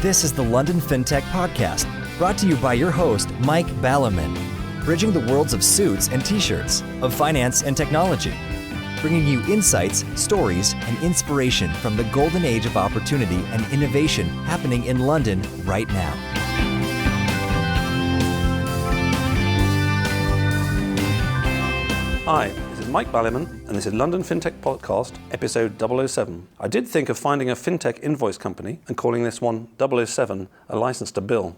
This is the London Fintech Podcast, brought to you by your host, Mike Ballerman, bridging the worlds of suits and t-shirts, of finance and technology, bringing you insights, stories, and inspiration from the golden age of opportunity and innovation happening in London right now. Hi, this is Mike Ballerman, and this is London Fintech Podcast, episode 007. I did think of finding a fintech invoice company and calling this one 007, a license to bill.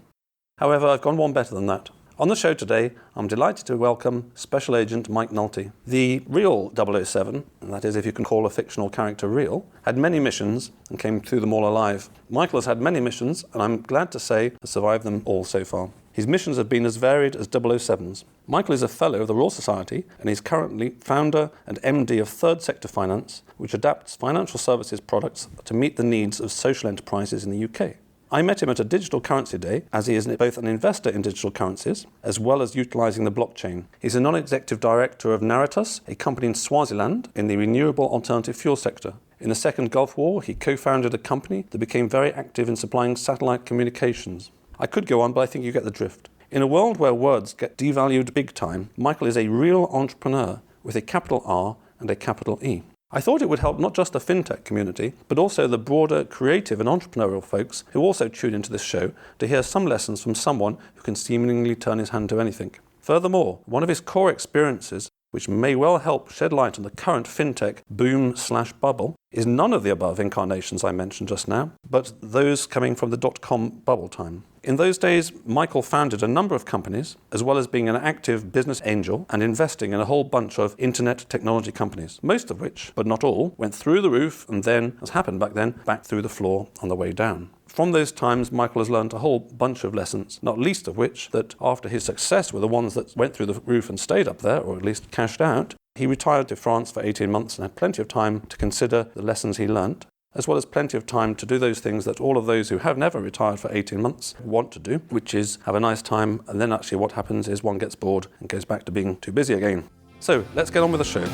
However, I've gone one better than that. On the show today, I'm delighted to welcome Special Agent Mike Nulty. The real 007, and that is if you can call a fictional character real, had many missions and came through them all alive. Michael has had many missions, and I'm glad to say has survived them all so far. His missions have been as varied as 007's. Michael is a fellow of the Royal Society, and he's currently founder and MD of Third Sector Finance, which adapts financial services products to meet the needs of social enterprises in the UK. I met him at a digital currency day, as he is both an investor in digital currencies, as well as utilising the blockchain. He's a non-executive director of Naritas, a company in Swaziland, in the renewable alternative fuel sector. In the Second Gulf War, he co-founded a company that became very active in supplying satellite communications. I could go on, but I think you get the drift. In a world where words get devalued big time, Michael is a real entrepreneur with a capital R and a capital E. I thought it would help not just the fintech community, but also the broader creative and entrepreneurial folks who also tune into this show to hear some lessons from someone who can seemingly turn his hand to anything. Furthermore, one of his core experiences, which may well help shed light on the current fintech boom/bubble, is none of the above incarnations I mentioned just now, but those coming from the dot-com bubble time. In those days, Michael founded a number of companies, as well as being an active business angel and investing in a whole bunch of internet technology companies, most of which, but not all, went through the roof and then, as happened back then, back through the floor on the way down. From those times, Michael has learned a whole bunch of lessons, not least of which that after his success with the ones that went through the roof and stayed up there, or at least cashed out, he retired to France for 18 months and had plenty of time to consider the lessons he learnt, as well as plenty of time to do those things that all of those who have never retired for 18 months want to do, which is have a nice time, and then actually what happens is one gets bored and goes back to being too busy again. So, let's get on with the show.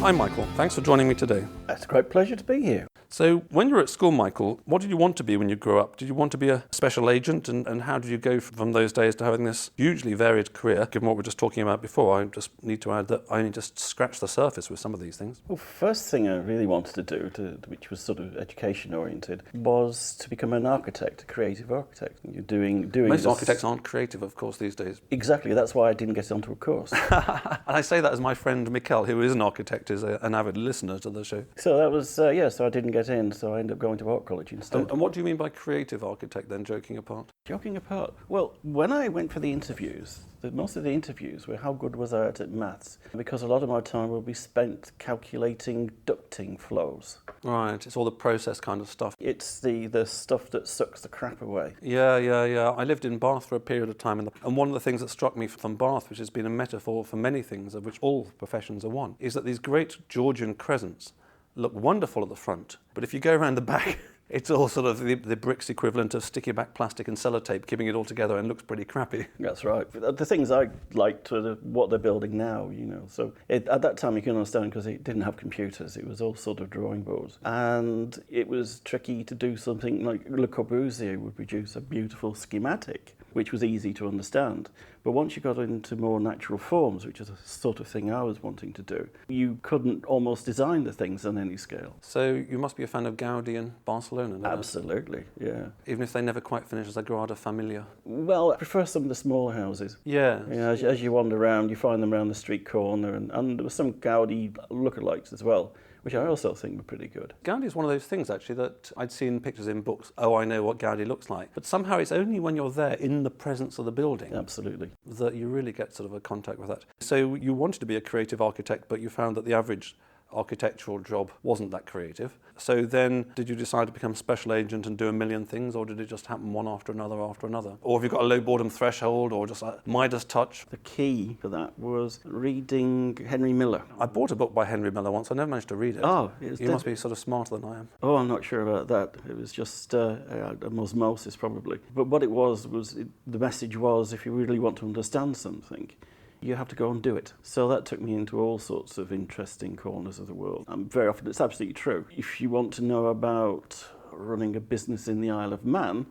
Hi Michael, thanks for joining me today. It's a great pleasure to be here. So when you were at school, Michael, what did you want to be when you grew up? Did you want to be a special agent? And how did you go from those days to having this hugely varied career? Given what we were just talking about before, I just need to add that I only just scratched the surface with some of these things. Well, first thing I really wanted to do, which was sort of education oriented, was to become an architect, a creative architect. You're doing Most architects aren't creative, of course, these days. Exactly, that's why I didn't get onto a course. And I say that as my friend Mikel, who is an architect, is an avid listener to the show. So that was, so I didn't get in, so I ended up going to art college instead. And what do you mean by creative architect then, joking apart? Joking apart, well, when I went for the interviews, most of the interviews were how good was I at maths, because a lot of my time will be spent calculating ducting flows. Right, it's all the process kind of stuff. It's the stuff that sucks the crap away. Yeah. I lived in Bath for a period of time, and one of the things that struck me from Bath, which has been a metaphor for many things, of which all professions are one, is that these great Georgian crescents look wonderful at the front, but if you go around the back, it's all sort of the bricks equivalent of sticky back plastic and sellotape, keeping it all together, and looks pretty crappy. That's right. The things I liked were what they're building now, So at that time you can understand because it didn't have computers. It was all sort of drawing boards. And it was tricky to do something like Le Corbusier would produce a beautiful schematic, which was easy to understand. But once you got into more natural forms, which is the sort of thing I was wanting to do, you couldn't almost design the things on any scale. So you must be a fan of Gaudi and Barcelona, no? Absolutely, yeah. Even if they never quite finish as Sagrada Familia. Well, I prefer some of the smaller houses. Yeah. As you wander around, you find them around the street corner, and there were some Gaudi lookalikes as well, which I also think were pretty good. Gaudi is one of those things, actually, that I'd seen pictures in books. Oh, I know what Gaudi looks like. But somehow it's only when you're there in the presence of the building Absolutely. that you really get sort of a contact with that. So you wanted to be a creative architect, but you found that the average architectural job wasn't that creative. So then did you decide to become special agent and do a million things, or did it just happen one after another after another? Or have you got a low boredom threshold, or just like Midas touch? The key for that was reading Henry Miller. I bought a book by Henry Miller once. I never managed to read it. Oh, You must be sort of smarter than I am. Oh, I'm not sure about that. It was just osmosis, probably. But what it was the message was, if you really want to understand something, you have to go and do it. So that took me into all sorts of interesting corners of the world. Very often it's absolutely true. If you want to know about running a business in the Isle of Man,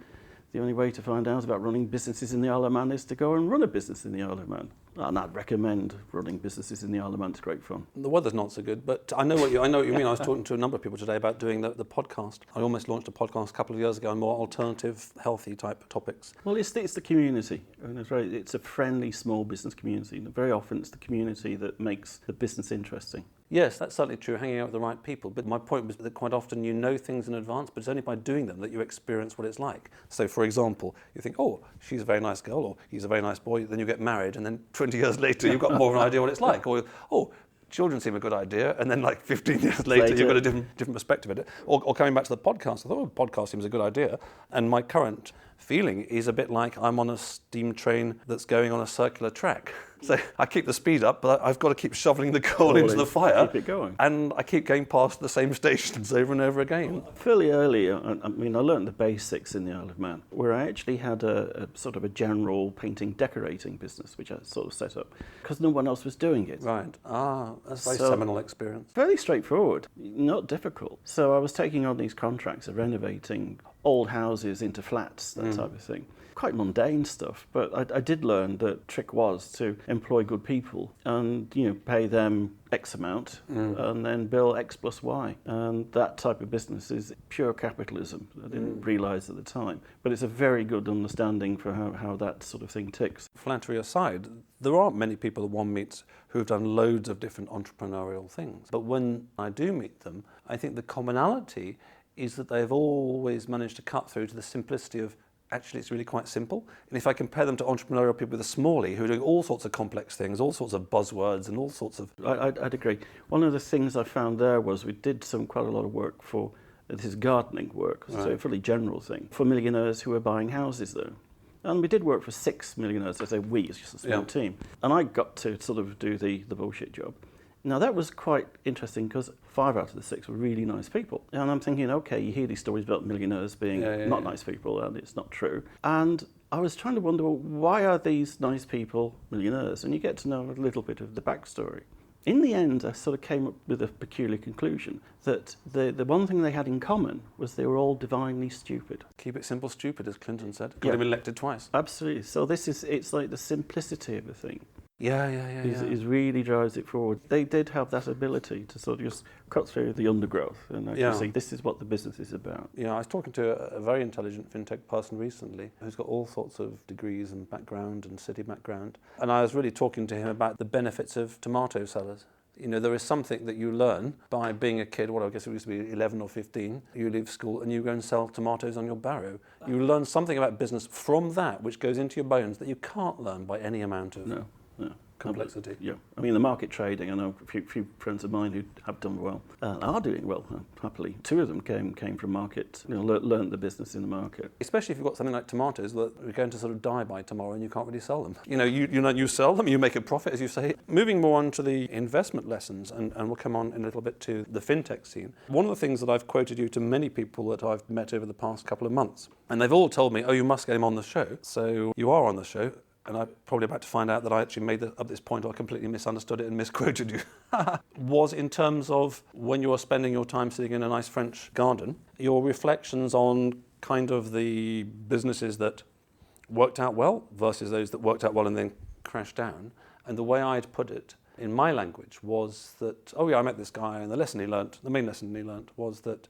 the only way to find out about running businesses in the Isle of Man is to go and run a business in the Isle of Man. And I'd recommend running businesses in the Isle of Man. It's great fun. The weather's not so good, but I know what you mean. I was talking to a number of people today about doing the podcast. I almost launched a podcast a couple of years ago on more alternative, healthy type topics. Well, it's the community. And it's a friendly, small business community. And very often it's the community that makes the business interesting. Yes, that's certainly true, hanging out with the right people. But my point was that quite often you know things in advance, but it's only by doing them that you experience what it's like. So, for example, you think, oh, she's a very nice girl, or he's a very nice boy, then you get married, and then 20 years later you've got more of an idea what it's like. Or, oh, children seem a good idea, and then like 15 years later you've got a different perspective of it. Or coming back to the podcast, I thought, oh, podcast seems a good idea. And my current feeling is a bit like I'm on a steam train that's going on a circular track. So I keep the speed up, but I've got to keep shoveling the coal into the fire. Keep it going. And I keep going past the same stations over and over again. Fairly early, I learned the basics in the Isle of Man, where I actually had a sort of a general painting, decorating business, which I sort of set up, because no one else was doing it. Right. That's a very seminal experience. Very straightforward, not difficult. So I was taking on these contracts of renovating old houses into flats, that type of thing. Quite mundane stuff, but I did learn that trick was to employ good people and pay them X amount and then bill X plus Y. And that type of business is pure capitalism. I didn't realise at the time, but it's a very good understanding for how that sort of thing ticks. Flattery aside, there aren't many people that one meets who've done loads of different entrepreneurial things. But when I do meet them, I think the commonality is that they've always managed to cut through to the simplicity of actually it's really quite simple. And if I compare them to entrepreneurial people with a small e who are doing all sorts of complex things, all sorts of buzzwords and all sorts of... I'd agree. One of the things I found there was we did quite a lot of work for this gardening work, so a fairly general thing, for millionaires who were buying houses there. And we did work for 6 millionaires. I say we, it's just a small team. And I got to sort of do the bullshit job. Now, that was quite interesting because 5 out of the 6 were really nice people. And I'm thinking, okay, you hear these stories about millionaires being not nice people, and it's not true. And I was trying to wonder, well, why are these nice people millionaires? And you get to know a little bit of the backstory. In the end, I sort of came up with a peculiar conclusion that the one thing they had in common was they were all divinely stupid. Keep it simple, stupid, as Clinton said. Got him elected twice. Absolutely. So it's like the simplicity of the thing. Is really drives it forward. They did have that ability to sort of just cut through the undergrowth and actually see this is what the business is about. Yeah, I was talking to a very intelligent fintech person recently who's got all sorts of degrees and background and city background. And I was really talking to him about the benefits of tomato sellers. There is something that you learn by being a kid, I guess it used to be 11 or 15, you leave school and you go and sell tomatoes on your barrow. You learn something about business from that which goes into your bones that you can't learn by any amount of... No. complexity. Yeah, I mean the market trading. I know a few friends of mine who have done well, are doing well happily. 2 of them came from market, learned the business in the market. Especially if you've got something like tomatoes that are going to sort of die by tomorrow and you can't really sell them. You sell them, you make a profit, as you say. Moving more on to the investment lessons, and we'll come on in a little bit to the fintech scene. One of the things that I've quoted you to many people that I've met over the past couple of months, and they've all told me, oh, you must get him on the show. So you are on the show. And I'm probably about to find out that I actually made up this point or I completely misunderstood it and misquoted you, was in terms of when you are spending your time sitting in a nice French garden, your reflections on kind of the businesses that worked out well versus those that worked out well and then crashed down. And the way I'd put it in my language was that, I met this guy and the main lesson he learnt was that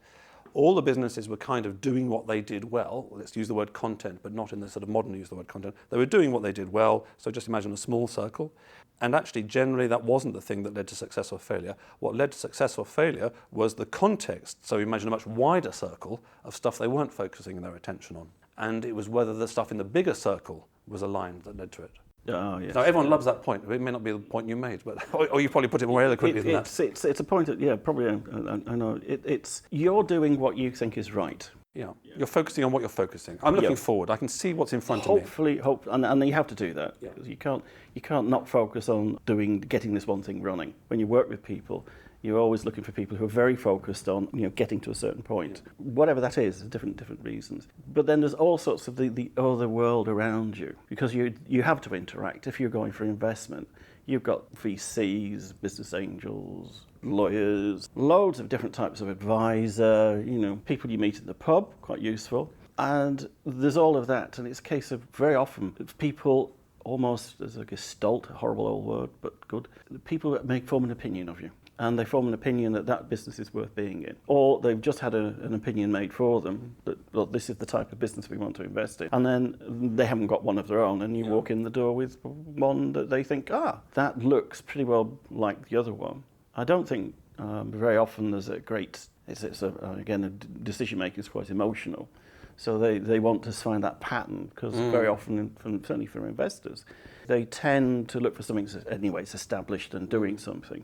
all the businesses were kind of doing what they did well. Let's use the word content, but not in the sort of modern use of the word content. They were doing what they did well, so just imagine a small circle. And actually, generally, that wasn't the thing that led to success or failure. What led to success or failure was the context, so imagine a much wider circle of stuff they weren't focusing their attention on. And it was whether the stuff in the bigger circle was aligned that led to it. Oh, yes. Now, everyone loves that point. It may not be the point you made, but or you probably put it more eloquently than that. It's a point that, probably, I know. It's you're doing what you think is right. Yeah, you're focusing on what you're focusing. I'm looking forward. I can see what's in front of me. Hopefully, and you have to do that. Because you can't not focus on getting this one thing running. When you work with people, you're always looking for people who are very focused on getting to a certain point, whatever that is, different reasons. But then there's all sorts of the other world around you because you have to interact. If you're going for investment, You've got VCs, business angels, lawyers, loads of different types of advisor, people you meet at the pub, quite useful. And there's all of that, and it's a case of very often people almost, as a gestalt, a horrible old word, but good, people that form an opinion of you. And they form an opinion that business is worth being in. Or they've just had an opinion made for them that, well, this is the type of business we want to invest in. And then they haven't got one of their own, and you walk in the door with one that they think, that looks pretty well like the other one. I don't think very often there's a great, again, a decision making is quite emotional. So they want to find that pattern, because very often, certainly for investors, they tend to look for something that's anyways established and doing something.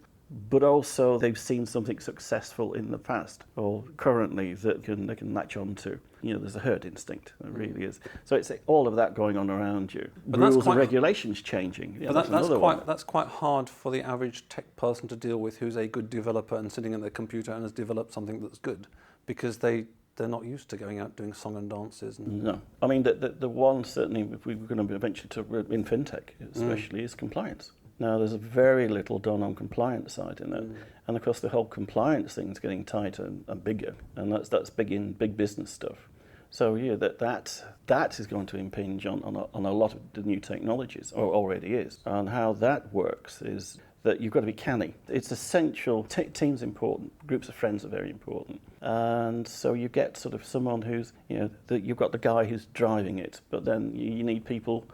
But also they've seen something successful in the past or currently that they can latch on to. There's a herd instinct, there really is. So it's all of that going on around you. But rules and regulations changing. But that's quite hard for the average tech person to deal with, who's a good developer and sitting at their computer and has developed something that's good, because they're not used to going out doing song and dances. No. I mean, the one certainly, if we were going to eventually talk in fintech especially, is compliance. Now, there's very little done on compliance side in it. And of course, the whole compliance thing is getting tighter and bigger. And that's big in big business stuff. So, that is going to impinge on a lot of the new technologies, or already is. And how that works is that you've got to be canny. It's essential. Team's important. Groups of friends are very important. And so you get sort of someone who's, you've got the guy who's driving it, but then you need people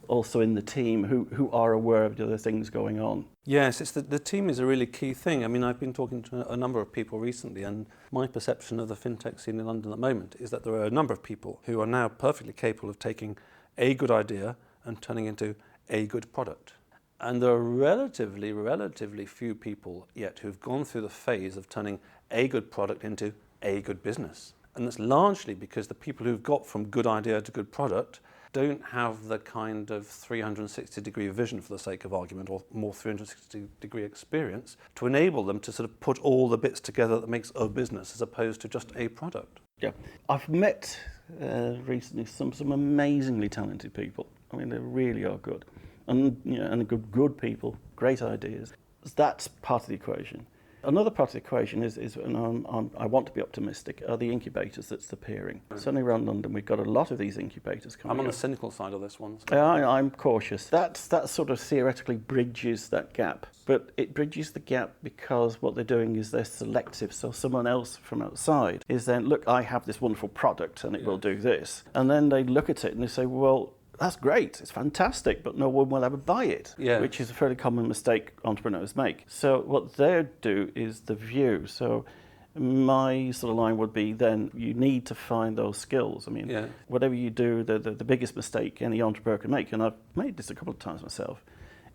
also in the team who are aware of the other things going on. Yes, it's the team is a really key thing. I mean, I've been talking to a number of people recently, and my perception of the fintech scene in London at the moment is that there are a number of people who are now perfectly capable of taking a good idea and turning into a good product. And there are relatively few people yet who've gone through the phase of turning a good product into a good business. And that's largely because the people who've got from good idea to good product don't have the kind of 360-degree vision, for the sake of argument, or more 360-degree experience to enable them to sort of put all the bits together that makes a business as opposed to just a product. Yeah, I've met recently some amazingly talented people. I mean, they really are good, and and good people, great ideas. That's part of the equation. Another part of the equation is and I want to be optimistic, are the incubators that's appearing. Certainly around London, we've got a lot of these incubators coming I'm on up. the cynical side of this one. So. I'm cautious. That sort of theoretically bridges that gap. But it bridges the gap because what they're doing is they're selective. So someone else from outside is then, look, I have this wonderful product and it will do this. And then they look at it and they say, well, that's great, it's fantastic, but no one will ever buy it, which is a fairly common mistake entrepreneurs make. So what they do is the view. So my sort of line would be then you need to find those skills. I mean, whatever you do, the biggest mistake any entrepreneur can make, and I've made this a couple of times myself,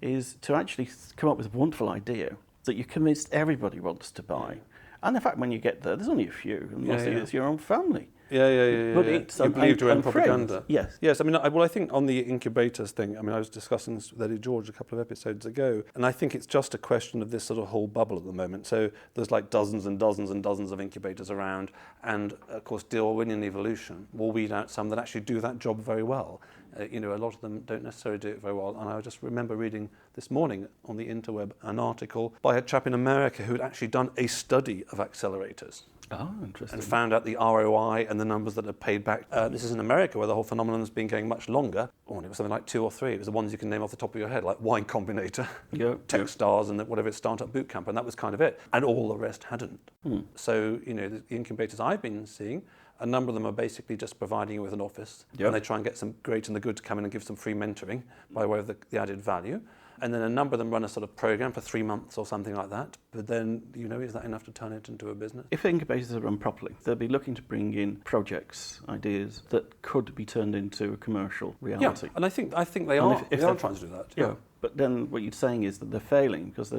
is to actually come up with a wonderful idea that you're convinced everybody wants to buy. And in fact, when you get there, there's only a few, and mostly it's your own family. But it's, you believed your own propaganda. Yes. Yes, I mean, I think on the incubators thing, I mean, I was discussing this with Eddie George a couple of episodes ago, and I think it's just a question of this sort of whole bubble at the moment. So there's like dozens and dozens and dozens of incubators around, and of course, Darwinian evolution will weed out some that actually do that job very well. A lot of them don't necessarily do it very well. And I just remember reading this morning on the interweb an article by a chap in America who had actually done a study of accelerators. Oh, interesting. And found out the ROI and the numbers that are paid back. This is in America, where the whole phenomenon has been going much longer. It was something like 2 or 3. It was the ones you can name off the top of your head, like Y Combinator, Techstars, and whatever, Startup Bootcamp, and that was kind of it. And all the rest hadn't. So, the incubators I've been seeing, a number of them are basically just providing you with an office, and they try and get some great and the good to come in and give some free mentoring by way of the added value. And then a number of them run a sort of program for 3 months or something like that. But then, is that enough to turn it into a business? If incubators are run properly, they'll be looking to bring in projects, ideas that could be turned into a commercial reality. Yeah, and I think they are. If they're trying to do that. Yeah. But then what you're saying is that they're failing because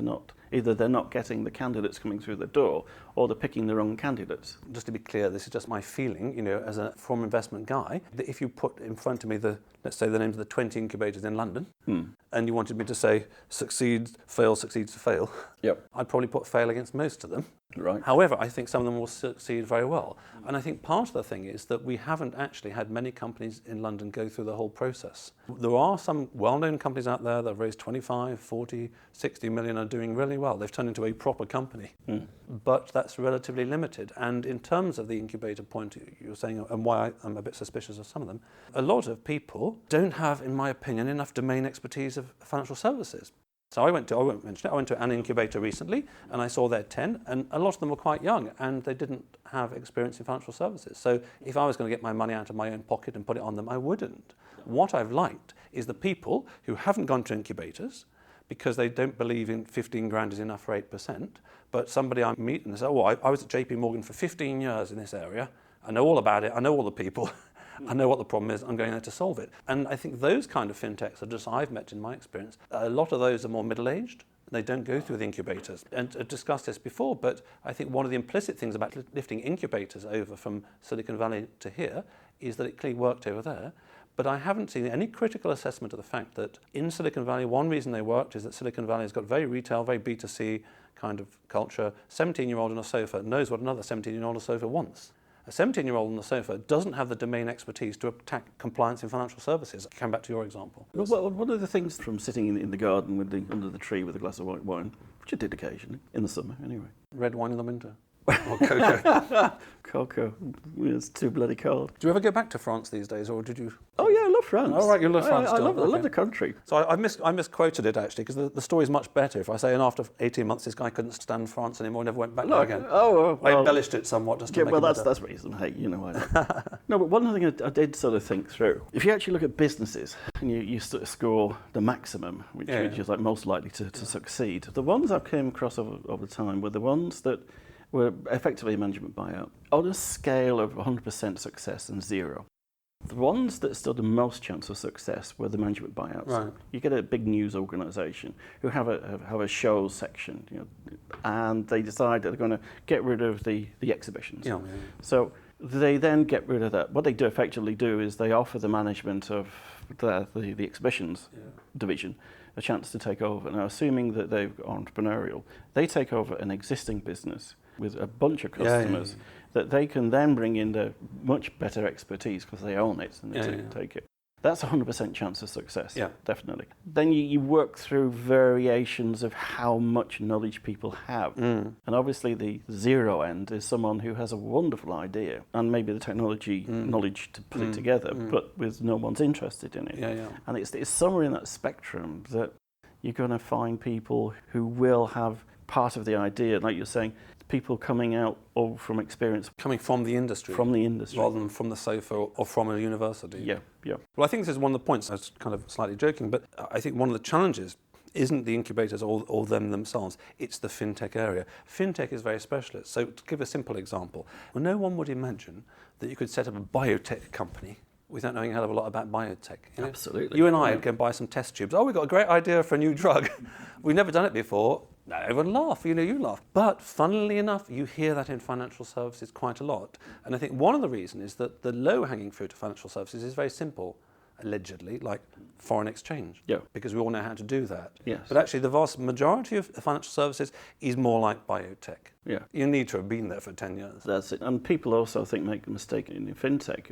either they're not getting the candidates coming through the door, or they're picking the wrong candidates. Just to be clear, this is just my feeling, as a former investment guy, that if you put in front of me let's say the names of the 20 incubators in London, and you wanted me to say succeeds, fail, succeeds, fail, I'd probably put fail against most of them. Right. However, I think some of them will succeed very well. And I think part of the thing is that we haven't actually had many companies in London go through the whole process. There are some well-known companies out there that have raised 25, 40, 60 million and are doing really well. They've turned into a proper company. But that's relatively limited. And in terms of the incubator point you're saying, and why I'm a bit suspicious of some of them, a lot of people don't have, in my opinion, enough domain expertise of financial services. So I won't mention it, I went to an incubator recently and I saw their 10 and a lot of them were quite young and they didn't have experience in financial services. So if I was going to get my money out of my own pocket and put it on them, I wouldn't. What I've liked is the people who haven't gone to incubators because they don't believe in 15 grand is enough for 8%, but somebody I meet and they say, oh, I was at JP Morgan for 15 years in this area, I know all about it, I know all the people, I know what the problem is, I'm going there to solve it. And I think those kind of fintechs are just I've met in my experience. A lot of those are more middle-aged. They don't go through the incubators. And I've discussed this before, but I think one of the implicit things about lifting incubators over from Silicon Valley to here is that it clearly worked over there. But I haven't seen any critical assessment of the fact that in Silicon Valley, one reason they worked is that Silicon Valley has got very retail, very B2C kind of culture. 17-year-old on a sofa knows what another 17-year-old on a sofa wants. A 17-year-old on the sofa doesn't have the domain expertise to attack compliance in financial services. Come back to your example. Well, one of the things from sitting in the garden under the tree with a glass of white wine, which I did occasionally, in the summer anyway. Red wine in the winter. Or cocoa. Cocoa. It's too bloody cold. Do you ever go back to France these days, or did you? Oh yeah, I love France. Oh right, you love France. I still. love the country. So I misquoted it actually, because the story's much better if I say, and after 18 months this guy couldn't stand France anymore, never went back there again. Oh, well, I embellished it somewhat just to make it better. That's reason. Hey, you know I don't. No, but one thing I did sort of think through. If you actually look at businesses and you sort of score the maximum, which is like most likely to succeed, the ones I've came across over time were the ones that were effectively a management buyout on a scale of 100% success and 0. The ones that stood the most chance of success were the management buyouts. Right. You get a big news organisation who have a shows section, and they decide that they're going to get rid of the exhibitions. Yeah. So they then get rid of that. What they do effectively do is they offer the management of the exhibitions division a chance to take over. Now, assuming that they're entrepreneurial, they take over an existing business with a bunch of customers that they can then bring in the much better expertise because they own it and they take it. That's a 100% chance of success, definitely. Then you work through variations of how much knowledge people have. And obviously the 0 end is someone who has a wonderful idea and maybe the technology knowledge to put it together, but with no one's interested in it. And it's somewhere in that spectrum that you're going to find people who will have part of the idea, like you're saying, people coming out from experience. Coming from the industry. From the industry. Rather than from the sofa or from a university. Yeah. Well, I think this is one of the points, I was kind of slightly joking, but I think one of the challenges isn't the incubators or them themselves, it's the fintech area. Fintech is very specialist. So to give a simple example, well, no one would imagine that you could set up a biotech company without knowing a hell of a lot about biotech. Absolutely. You and I would go and buy some test tubes. Oh, we've got a great idea for a new drug. We've never done it before. No, everyone laugh, you laugh. But funnily enough, you hear that in financial services quite a lot. And I think one of the reasons is that the low-hanging fruit of financial services is very simple, allegedly, like foreign exchange. Yeah. Because we all know how to do that. Yes. But actually, the vast majority of financial services is more like biotech. Yeah. You need to have been there for 10 years. That's it. And people also, I think, make the mistake in fintech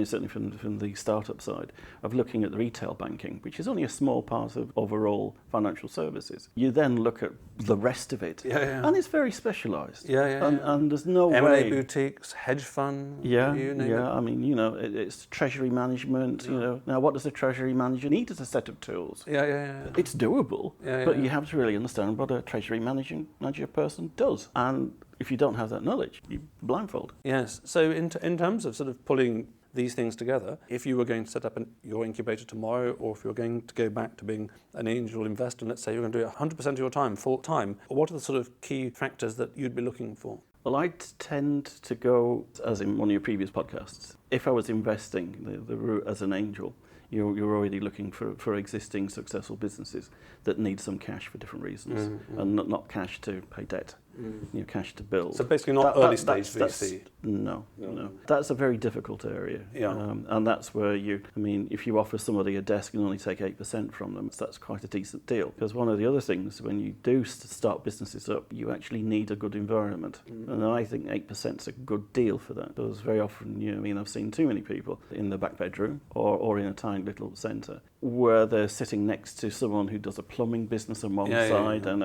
certainly from the startup side, of looking at the retail banking, which is only a small part of overall financial services. You then look at the rest of it, and it's very specialised. And there's no M&A way. boutiques, hedge funds. I mean, it's treasury management. Now what does a treasury manager need? Is a set of tools. It's doable, but you have to really understand what a treasury manager person does, and if you don't have that knowledge, you blindfold. Yes. So in terms of sort of pulling these things together, if you were going to set up your incubator tomorrow, or if you're going to go back to being an angel investor, and let's say you're going to do it 100% of your time, full time, what are the sort of key factors that you'd be looking for? Well, I tend to go, as in one of your previous podcasts, if I was investing the route as an angel, you're already looking for existing successful businesses that need some cash for different reasons, and not cash to pay debt. cash to build. So basically not early stage VC. No. That's a very difficult area. And that's where if you offer somebody a desk and only take 8% from them, that's quite a decent deal. Because one of the other things, when you do start businesses up, you actually need a good environment. And I think 8% is a good deal for that. Because very often, I've seen too many people in the back bedroom or in a tiny little centre where they're sitting next to someone who does a plumbing business on one side and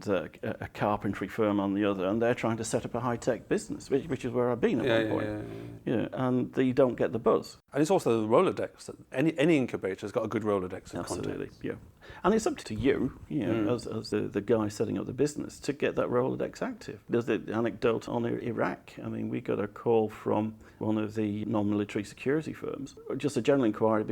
a carpentry firm on the other, and they're trying to set up a high-tech business, which is where I've been at one point. And you don't get the buzz. And it's also the Rolodex. That any incubator's got a good Rolodex of Absolutely, yeah. And it's up to you, as the guy setting up the business, to get that Rolodex active. There's the anecdote on Iraq. We got a call from one of the non-military security firms, just a general inquiry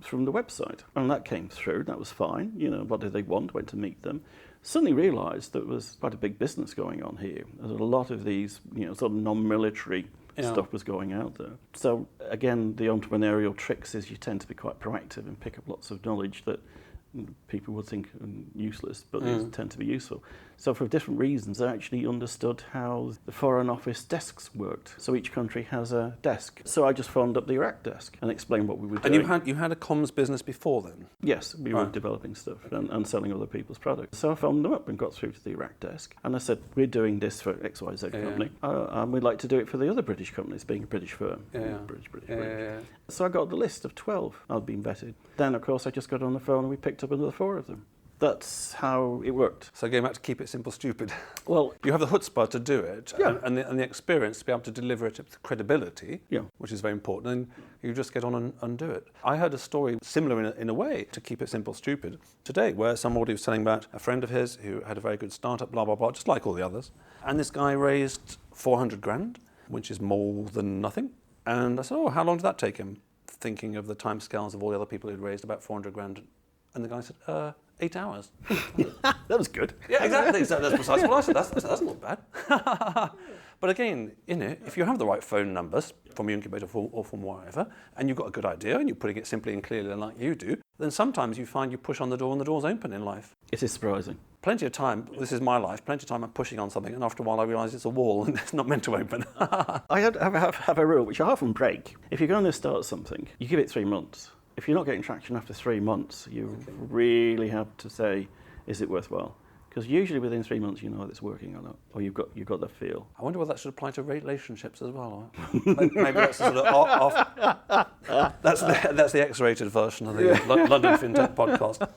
from the website. And that came through, that was fine. What did they want? Went to meet them. Suddenly realised there was quite a big business going on here. There's a lot of these, sort of non-military stuff was going out there. So again, the entrepreneurial tricks is you tend to be quite proactive and pick up lots of knowledge that people would think useless, but they tend to be useful. So for different reasons, I actually understood how the Foreign Office desks worked. So each country has a desk. So I just phoned up the Iraq desk and explained what we were doing. And you had a comms business before then? Yes, we were developing stuff and selling other people's products. So I phoned them up and got through to the Iraq desk. And I said, we're doing this for XYZ company. And we'd like to do it for the other British companies, being a British firm. British. So I got the list of 12 I'd been vetted. Then, of course, I just got on the phone and we picked up another 4 of them. That's how it worked. So going back to keep it simple, stupid. Well, you have the chutzpah to do it, and the experience to be able to deliver it with credibility, which is very important, and you just get on and do it. I heard a story similar in a way to keep it simple, stupid today, where somebody was telling about a friend of his who had a very good startup, blah, blah, blah, just like all the others. And this guy raised 400 grand, which is more than nothing. And I said, how long did that take him? Thinking of the timescales of all the other people who'd raised about 400 grand. And the guy said, 8 hours. That was good. Yeah, exactly. That's precisely what I said. That's not bad. But again, if you have the right phone numbers from your incubator or from wherever, and you've got a good idea and you're putting it simply and clearly like you do, then sometimes you find you push on the door and the door's open in life. It is surprising. Plenty of time, this is my life, plenty of time I'm pushing on something, and after a while I realise it's a wall and it's not meant to open. I have a rule, which I often break. If you're going to start something, you give it 3 months. If you're not getting traction after 3 months, you really have to say, is it worthwhile? Because usually within 3 months you know whether it's working or not, or you've got the feel. I wonder whether that should apply to relationships as well. Maybe that's the sort of off. That's the X-rated version of the London Fintech podcast.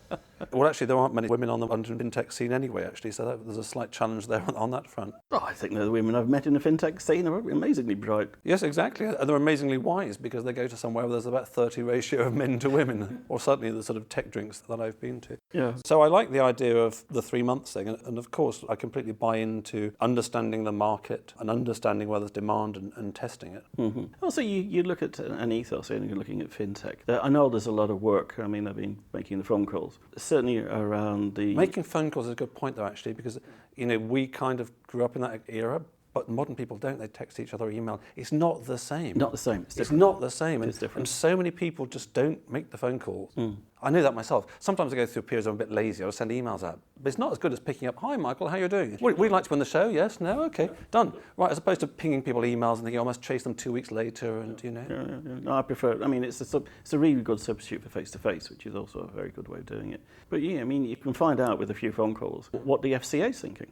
Well, actually, there aren't many women on the London Fintech scene anyway, actually, so there's a slight challenge there on that front. Oh, I think the women I've met in the Fintech scene are amazingly bright. Yes, exactly. And they're amazingly wise because they go to somewhere where there's about 30 ratio of men to women, or certainly the sort of tech drinks that I've been to. Yeah. So I like the idea of the 3 months thing, and of course, I completely buy into understanding the market and understanding where there's demand and testing it. Mm-hmm. Also, you look at an ethos and you're looking at fintech. I know there's a lot of work. I've been making the phone calls. Certainly around the... Making phone calls is a good point, though, actually, because, we kind of grew up in that era, but modern people don't. They text each other, email. It's not the same. Not the same. It's not the same. It's different. And so many people just don't make the phone calls. I know that myself. Sometimes I go through periods I'm a bit lazy. I'll send emails out. But it's not as good as picking up, hi, Michael, how are you doing? We'd like to win the show, yes, no, okay, done. Right, as opposed to pinging people emails and thinking, I must chase them 2 weeks later and, Yeah. No, I prefer, it's a really good substitute for face-to-face, which is also a very good way of doing it. But you can find out with a few phone calls what the FCA's thinking,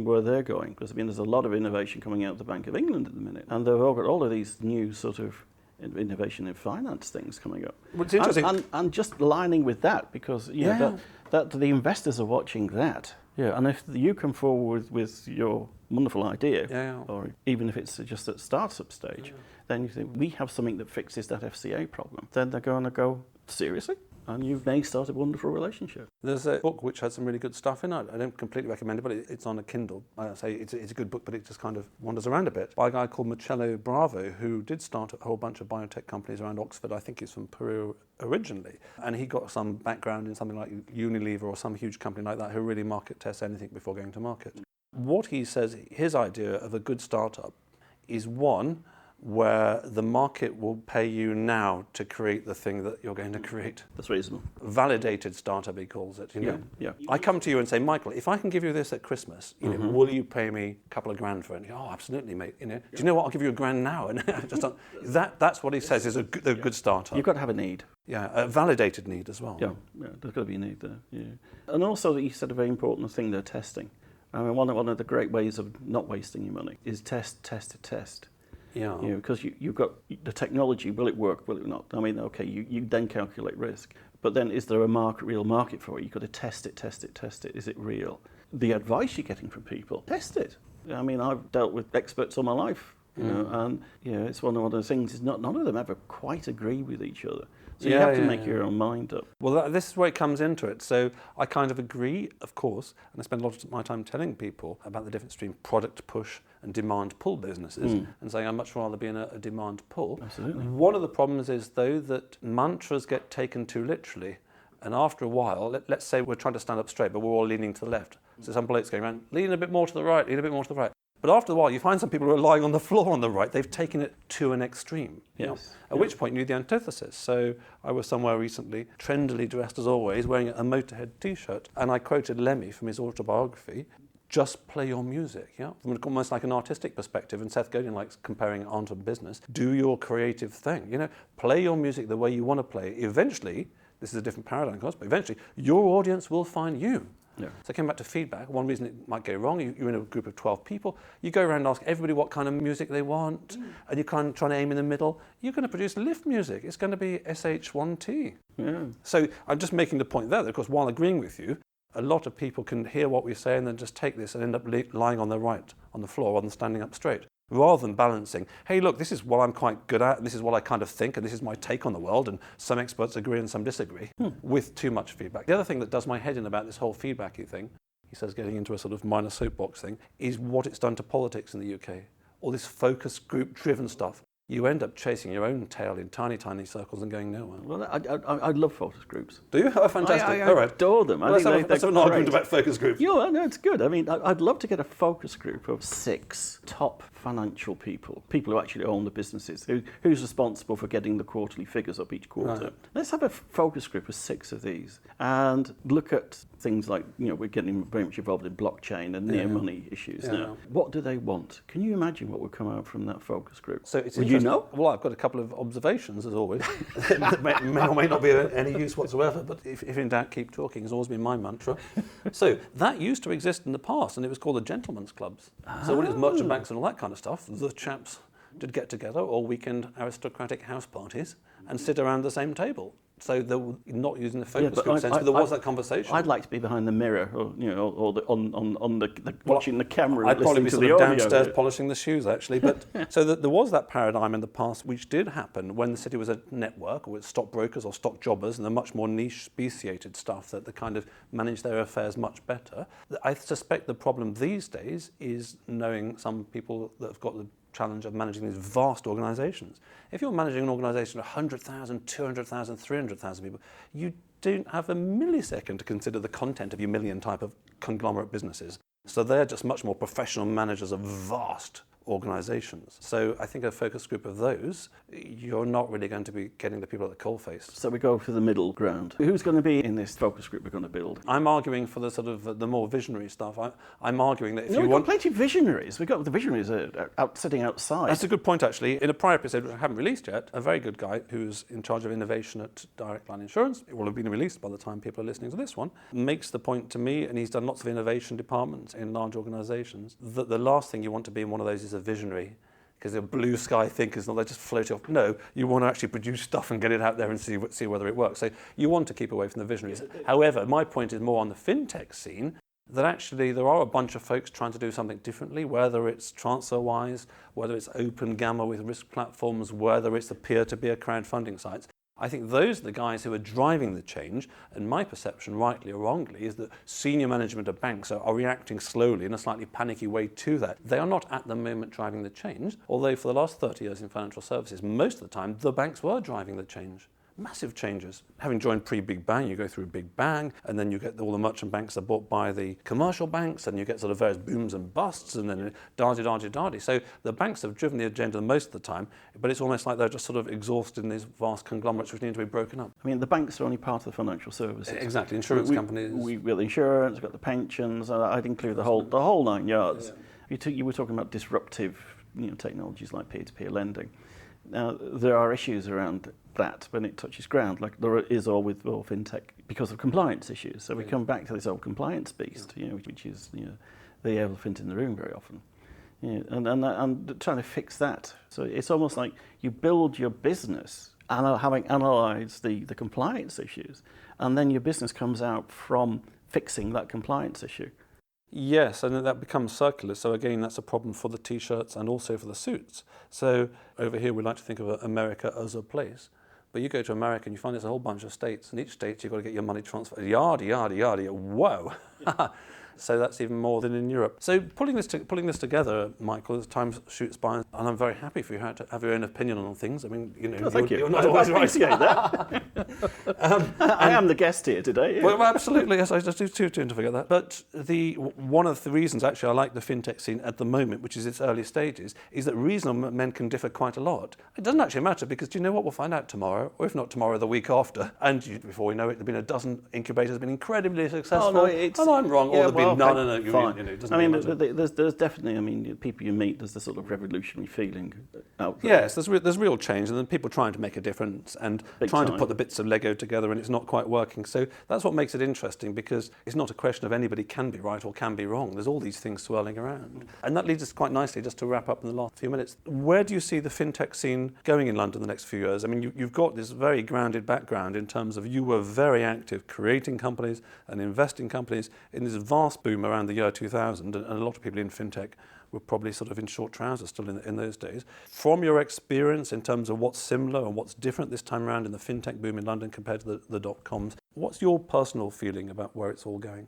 where they're going. Because, there's a lot of innovation coming out of the Bank of England at the minute. And they've all got all of these new sort of innovation in finance things coming up. Well, it's interesting. And just lining with that, because that the investors are watching that. Yeah, and if you come forward with your wonderful idea, or even if it's just at startup stage, then you think, we have something that fixes that FCA problem. Then they're going to go, seriously? And you may start a wonderful relationship. There's a book which has some really good stuff in it. I don't completely recommend it, but it's on a Kindle. I say it's a good book, but it just kind of wanders around a bit. By a guy called Marcello Bravo, who did start a whole bunch of biotech companies around Oxford. I think he's from Peru originally. And he got some background in something like Unilever or some huge company like that who really market tests anything before going to market. What he says, his idea of a good startup is, one, where the market will pay you now to create the thing that you're going to create. That's reasonable. Validated startup, he calls it. You know? Yeah. I come to you and say, Michael, if I can give you this at Christmas, you know, will you pay me a couple of grand for it? And you go, oh, absolutely, mate. You know, do you know what? I'll give you $1,000 now. And that's what he says is a good startup. You've got to have a need. Yeah, a validated need as well. Yeah, there's got to be a need there. Yeah, and also you said a very important thing there: testing. I mean, one of the great ways of not wasting your money is test. Yeah. You know, because you've got the technology. Will it work? Will it not? I mean, okay, you then calculate risk, but then is there a real market for it? You've got to test it. Is it real? The advice you're getting from people, test it. I mean, I've dealt with experts all my life, you know, and it's one of those things. Is none of them ever quite agree with each other. So you have to make your own mind up. Well, this is where it comes into it. So I kind of agree, of course, and I spend a lot of my time telling people about the difference between product push and demand pull businesses, and saying I'd much rather be in a demand pull. Absolutely. One of the problems is, though, that mantras get taken too literally. And after a while, let's say we're trying to stand up straight, but we're all leaning to the left. So some bloke's going around, lean a bit more to the right, lean a bit more to the right. But after a while, you find some people who are lying on the floor on the right. They've taken it to an extreme. Yes. At which point you need the antithesis. So I was somewhere recently, trendily dressed as always, wearing a Motorhead T-shirt, and I quoted Lemmy from his autobiography, just play your music, from almost like an artistic perspective, and Seth Godin likes comparing it onto business. Do your creative thing, play your music the way you want to play. Eventually, this is a different paradigm, of course, but eventually your audience will find you. Yeah. So I came back to feedback. One reason it might go wrong, you're in a group of 12 people, you go around and ask everybody what kind of music they want, and you're kind of trying to aim in the middle. You're going to produce lift music. It's going to be SH1T. Yeah. So I'm just making the point there that, of course, while agreeing with you, a lot of people can hear what we say and then just take this and end up lying on their right, on the floor, rather than standing up straight. Rather than balancing, hey, look, this is what I'm quite good at, and this is what I kind of think, and this is my take on the world, and some experts agree and some disagree, with too much feedback. The other thing that does my head in about this whole feedbacky thing, he says getting into a sort of minor soapbox thing, is what it's done to politics in the UK. All this focus group-driven stuff. You end up chasing your own tail in tiny, tiny circles and going nowhere. Well, I love focus groups. Do you? Oh, fantastic. I All right. adore them. Well, let's have an argument about focus groups. Yeah, no, it's good. I mean, I'd love to get a focus group of 6 top financial people who actually own the businesses, who's responsible for getting the quarterly figures up each quarter. Right. Let's have a focus group of 6 of these and look at things like, we're getting very much involved in blockchain and near money issues now. What do they want? Can you imagine what would come out from that focus group? So it's Would you know? Well, I've got a couple of observations, as always. That may or may not be of any use whatsoever, but if in doubt, keep talking has always been my mantra. So that used to exist in the past, and it was called the gentlemen's clubs. So when it was merchant banks and all that kind of stuff, the chaps did get together, or weekend aristocratic house parties, and sit around the same table. So they were not using the focus group sense, but there was that conversation. I'd like to be behind the mirror, or watching the camera. I'd probably be to sort the of audio downstairs polishing the shoes, actually. But so there was that paradigm in the past, which did happen when the city was a network, or with stockbrokers or stock jobbers, and the much more niche, speciated stuff that kind of managed their affairs much better. I suspect the problem these days is knowing some people that have got the challenge of managing these vast organisations. If you're managing an organisation of 100,000, 200,000, 300,000 people, you don't have a millisecond to consider the content of your million type of conglomerate businesses. So they're just much more professional managers of vast organisations. So I think a focus group of those, you're not really going to be getting the people at the coalface. So we go for the middle ground. Who's going to be in this focus group we're going to build? I'm arguing for the sort of the more visionary stuff. I'm arguing that if we've got plenty of visionaries. We've got the visionaries sitting outside. That's a good point, actually. In a prior episode I haven't released yet, a very good guy who's in charge of innovation at Direct Line Insurance, it will have been released by the time people are listening to this one, makes the point to me, and he's done lots of innovation departments in large organisations, that the last thing you want to be in one of those is a visionary, because they're blue sky thinkers, and they just float off. No, you want to actually produce stuff and get it out there and see whether it works. So you want to keep away from the visionaries. However, my point is more on the fintech scene, that actually there are a bunch of folks trying to do something differently, whether it's TransferWise, whether it's Open Gamma with risk platforms, whether it's the peer-to-peer crowdfunding sites. I think those are the guys who are driving the change, and my perception, rightly or wrongly, is that senior management of banks are reacting slowly in a slightly panicky way to that. They are not at the moment driving the change, although for the last 30 years in financial services, most of the time, the banks were driving the change. massive changes. Having joined pre-Big Bang, you go through Big Bang, and then you get all the merchant banks are bought by the commercial banks, and you get sort of various booms and busts, and then da-di-da-di-da-di. So the banks have driven the agenda most of the time, but it's almost like they're just sort of exhausted in these vast conglomerates which need to be broken up. I mean, the banks are only part of the financial services. Exactly, insurance companies. We've got the insurance, we've got the pensions, I'd include the whole 9 yards. Yeah. You were talking about disruptive technologies like peer-to-peer lending. Now, there are issues around that when it touches ground, like there is all with fintech, because of compliance issues. So we come back to this old compliance beast, which is the elephant in the room very often. And trying to fix that. So it's almost like you build your business having analysed the compliance issues, and then your business comes out from fixing that compliance issue. Yes, and then that becomes circular. So again, that's a problem for the T-shirts and also for the suits. So over here, we like to think of America as a place. But you go to America and you find there's a whole bunch of states. And each state, you've got to get your money transferred. Yada, yada, yada. Whoa. So that's even more than in Europe. So pulling this together, Michael, as time shoots by, and I'm very happy for you to have your own opinion on things. I mean, thank you. You're not always right. That. I am the guest here today. Yeah. Well, absolutely, yes, I just do tend to forget that. But one of the reasons, actually, I like the fintech scene at the moment, which is its early stages, is that reasonable men can differ quite a lot. It doesn't actually matter, because do you know what? We'll find out tomorrow, or if not tomorrow, the week after. And before we know it, there have been a dozen incubators have been incredibly successful. Oh, no, and I'm wrong, or there have been none. Fine. It I mean, there's definitely, people you meet, there's this sort of revolutionary feeling out there. Yes, there's real change, and then people trying to make a difference and trying to put the bits of Lego together, and it's not quite working. So that's what makes it interesting, because it's not a question of anybody can be right or can be wrong. There's all these things swirling around. And that leads us quite nicely, just to wrap up in the last few minutes. Where do you see the fintech scene going in London the next few years? I mean, you've got this very grounded background in terms of you were very active creating companies and investing companies in this vast boom around the year 2000, and a lot of people in fintech were probably sort of in short trousers still in those days. From your experience in terms of what's similar and what's different this time around in the fintech boom in London compared to the dot-coms, what's your personal feeling about where it's all going?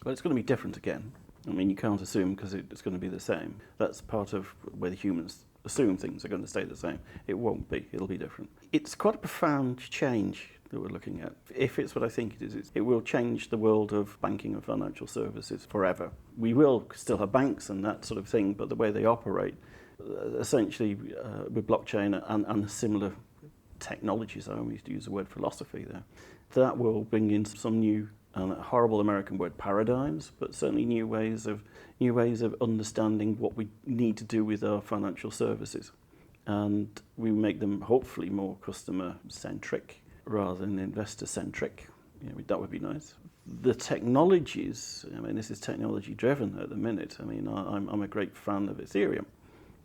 Well, it's going to be different again. I mean, you can't assume because it's going to be the same. That's part of where the humans assume things are going to stay the same. It won't be. It'll be different. It's quite a profound change that we're looking at. If it's what I think it is, it will change the world of banking and financial services forever. We will still have banks and that sort of thing, but the way they operate, essentially with blockchain and similar technologies, I always use the word philosophy there, that will bring in some new and horrible American word paradigms, but certainly new ways of understanding what we need to do with our financial services. And we make them hopefully more customer-centric rather than investor-centric. That would be nice. The technologies, I mean, this is technology-driven at the minute. I mean, I'm a great fan of Ethereum,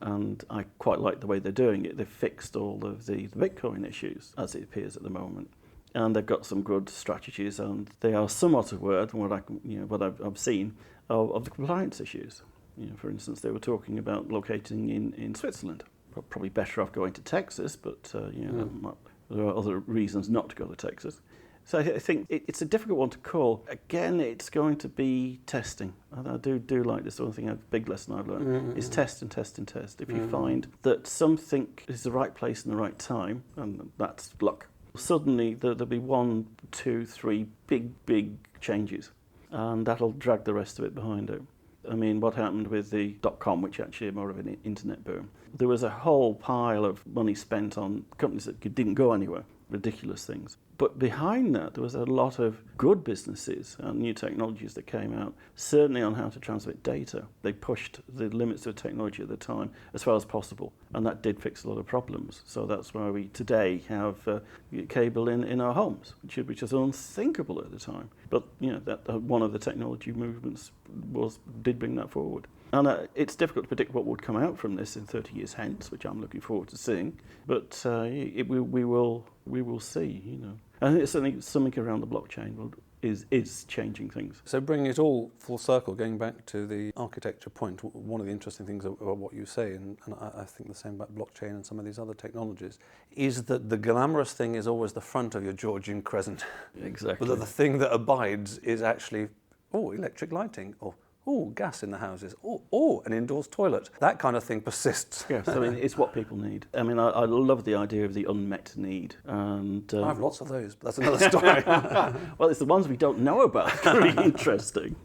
and I quite like the way they're doing it. They've fixed all of the Bitcoin issues, as it appears at the moment. And they've got some good strategies, and they are somewhat aware, from what I've seen, of the compliance issues. For instance, they were talking about locating in Switzerland. Probably better off going to Texas, but there are other reasons not to go to Texas. So I think it's a difficult one to call. Again, it's going to be testing. I do like this. One thing, a big lesson I've learned is test and test and test. If you find that something is the right place and the right time, and that's luck, suddenly there'll be 1, 2, 3 big changes, and that'll drag the rest of it behind it. I mean, what happened with the .com, which actually is more of an internet boom, there was a whole pile of money spent on companies that didn't go anywhere, ridiculous things. But behind that, there was a lot of good businesses and new technologies that came out, certainly on how to transmit data. They pushed the limits of technology at the time as far as possible, and that did fix a lot of problems. So that's why we today have cable in our homes, which was unthinkable at the time. But that one of the technology movements did bring that forward. And it's difficult to predict what would come out from this in 30 years hence, which I'm looking forward to seeing. But we will see, And it's certainly something around the blockchain is changing things. So bringing it all full circle, going back to the architecture point, one of the interesting things about what you say, and I think the same about blockchain and some of these other technologies, is that the glamorous thing is always the front of your Georgian crescent. Exactly. But that the thing that abides is actually, electric lighting, or gas in the houses. An indoors toilet. That kind of thing persists. Yes, I mean, it's what people need. I mean, I love the idea of the unmet need. And I have lots of those, but that's another story. Well, it's the ones we don't know about. It's really interesting.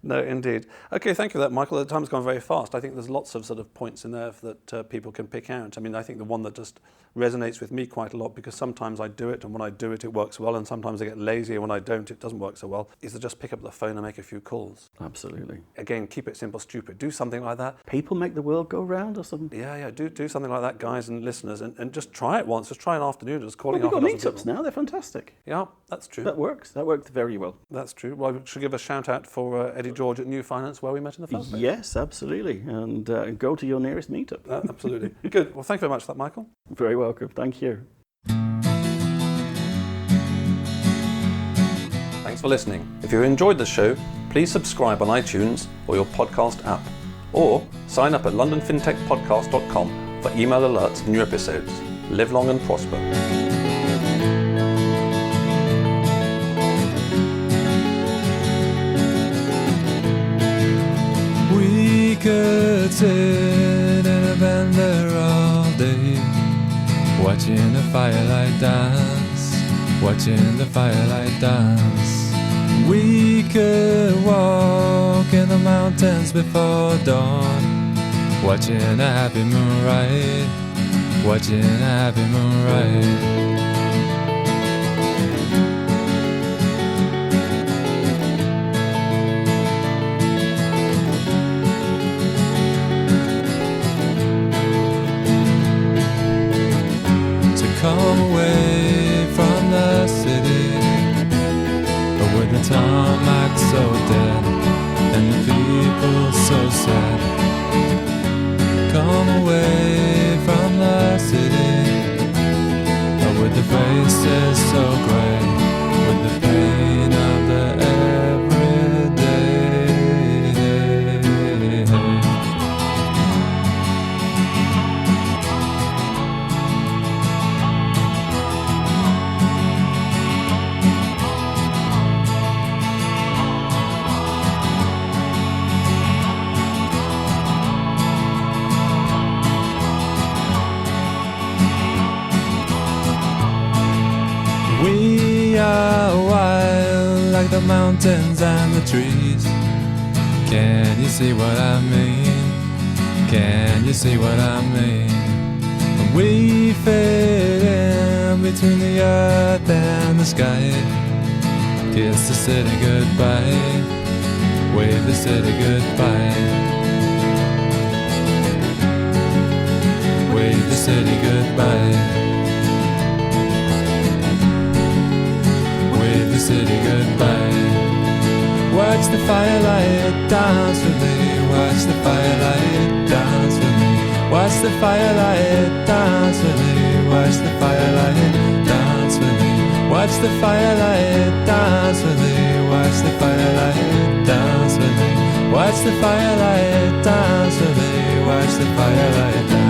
No, indeed. Okay, thank you for that, Michael. The time's gone very fast. I think there's lots of sort of points in there that people can pick out. I mean, I think the one that just resonates with me quite a lot, because sometimes I do it, and when I do it, it works well, and sometimes I get lazy, and when I don't, it doesn't work so well, is to just pick up the phone and make a few calls. Absolutely. Again, keep it simple, stupid. Do something like that. People make the world go round or something. Yeah, do something like that, guys and listeners, and just try it once. Just try an afternoon, just calling We've off. got meetups now, they're fantastic. Yeah, that's true. That works very well. That's true. Well, we should give a shout out for Eddie George at New Finance, where we met in the first place. Yes, absolutely. And go to your nearest meetup. Absolutely. Good. Well, thank you very much for that, Michael. Very welcome. Thank you. Thanks for listening. If you enjoyed the show, please subscribe on iTunes or your podcast app, or sign up at londonfintechpodcast.com for email alerts of new episodes. Live long and prosper. We could sit in a bender all day, watching the firelight dance, watching the firelight dance. We could walk in the mountains before dawn, watching a happy moonrise, watching a happy moonrise. Come away from the city, with the tarmac so dead and the people so sad. Come away from the city, with the faces so grey, with the pain of the everyday. We are wild like the mountains and the trees. Can you see what I mean? Can you see what I mean? We fit in between the earth and the sky. Kiss the city goodbye, wave the city goodbye, wave the city goodbye. The city goodbye. Watch the firelight dance with me. Watch the firelight dance with me. Watch the firelight dance with me. Watch the firelight dance with me. Watch the firelight dance with me. Watch the firelight dance with me. Watch the firelight dance with me. Watch the firelight dance.